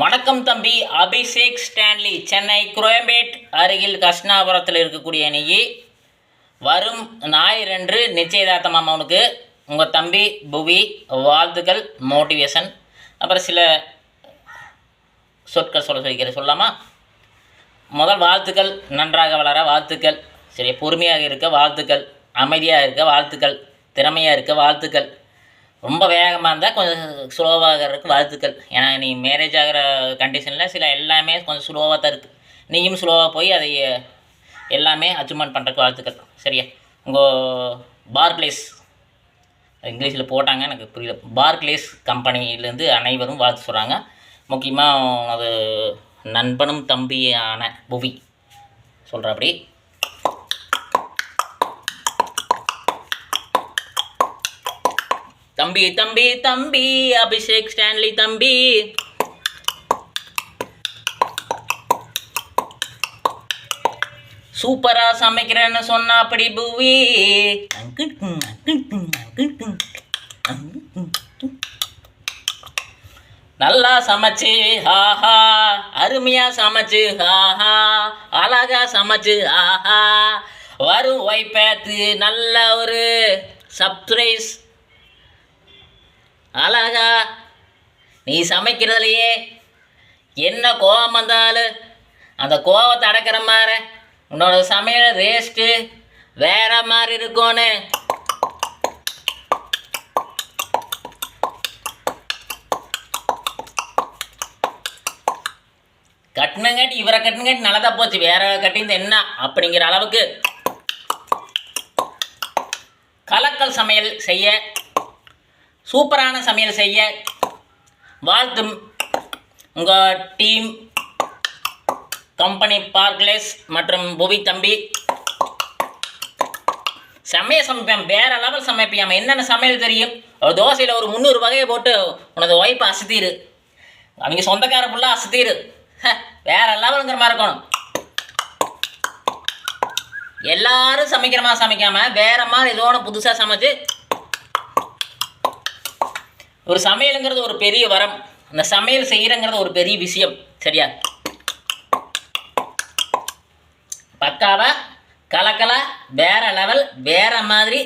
வணக்கம் தம்பி. அபிஷேக் ஸ்டான்லி, சென்னை குரோம்பேட் அருகில் கிருஷ்ணாபுரத்தில் இருக்கக்கூடிய நீ வரும் ஞாயிறன்று நிச்சயதார்த்தம் அவனுக்கு. உங்கள் தம்பி புவி. வாழ்த்துக்கள், மோட்டிவேஷன். அப்புறம் சில சொற்கள் சொல்லலாமா? முதல் வாழ்த்துக்கள், நன்றாக வளர வாழ்த்துக்கள், சரி, பொறுமையாக இருக்க வாழ்த்துக்கள், அமைதியாக இருக்க வாழ்த்துக்கள், திறமையாக இருக்க வாழ்த்துக்கள், ரொம்ப வேகமாக இருந்தால் கொஞ்சம் ஸ்லோவாகிறதுக்கு வாழ்த்துக்கள். ஏன்னா நீ மேரேஜ் ஆகிற கண்டிஷனில் சில எல்லாமே கொஞ்சம் ஸ்லோவாக தான் இருக்குது. நீயும் ஸ்லோவாக போய் அதை எல்லாமே அச்சீவ்மெண்ட் பண்ணுறதுக்கு வாழ்த்துக்கள். சரியா? உங்கள் பார்க்லேஸ், இங்கிலீஷில் போட்டாங்க, எனக்கு புரியல. பார்க்லேஸ் கம்பெனிலேருந்து அனைவரும் வாழ்த்து சொல்கிறாங்க. முக்கியமாக அது நண்பனும் தம்பியான புவி சொல்கிறபடி. தம்பி தம்பி தம்பி அபிஷேக் ஸ்டான்லி தம்பி, சூப்பரா சமைக்கிறேன்னு சொன்னா அப்படி புவி. நல்லா சமைச்சு ஆஹா, அருமையா சமைச்சு ஆஹா, அழகா சமைச்சு ஆஹா, வரும் வைப்பேத்து நல்ல ஒரு சர்ப்ரைஸ். அழகா நீ சமைக்கிறதுலையே என்ன கோவம் வந்தாலும் அந்த கோவத்தை அடக்கிற மாதிரி உன்னோட சமையல் ரேஸ்ட்டு வேற மாதிரி இருக்கும்னு கட்டினங்காட்டி இவரை கட்டினங்காட்டி நல்லதா போச்சு, வேற கட்டிந்து என்ன அப்படிங்கிற அளவுக்கு கலக்கல் சமையல் செய்ய, சூப்பரான சமையல் செய்ய வாழ்த்தும் உங்கள் டீம், கம்பெனி பார்க்லேஸ் மற்றும் புவி தம்பி. சமைப்பேன், வேற லெவல் சமைப்பியாம. என்னென்ன சமையல் தெரியும்? ஒரு தோசையில் ஒரு 300 வகையை போட்டு உனது ஒய்ஃபை அசத்திரு, அவங்க சொந்தக்கார ஃபுல்லாக அசத்திரு, வேற லெவலுங்கிற மாதிரி இருக்கணும். எல்லாரும் சமைக்கிற மாதிரி சமைக்காம வேற மாதிரி ஏதோ ஒன்று புதுசாக சமைச்சு. ஒரு சமையலுங்கிறது ஒரு பெரிய வரம், அந்த சமையல் செய்கிறங்கிறது ஒரு பெரிய விஷயம். சரியா? பக்காவா கலக்கலா வேற லெவல், வேற மாதிரி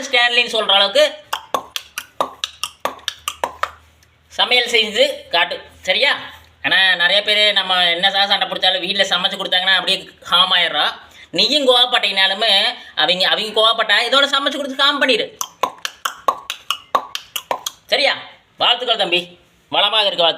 ஸ்டான்லின்னு சொல்கிற அளவுக்கு சமையல் செஞ்சு காட்டு. சரியா? ஆனால் நிறைய பேர் நம்ம என்ன சண்டை பிடிச்சாலும் வீட்டில் சமைச்சு கொடுத்தாங்கன்னா அப்படியே காம் ஆயிடுறோம். நீயும் கோவப்பட்டீங்கனாலுமே அவங்க கோவப்பட்டா இதோட சமைச்சு கொடுத்து காம் பண்ணிடு. சரியா? வாழ்த்துக்கள் தம்பி, வளமாக இருக்க வாழ்த்து.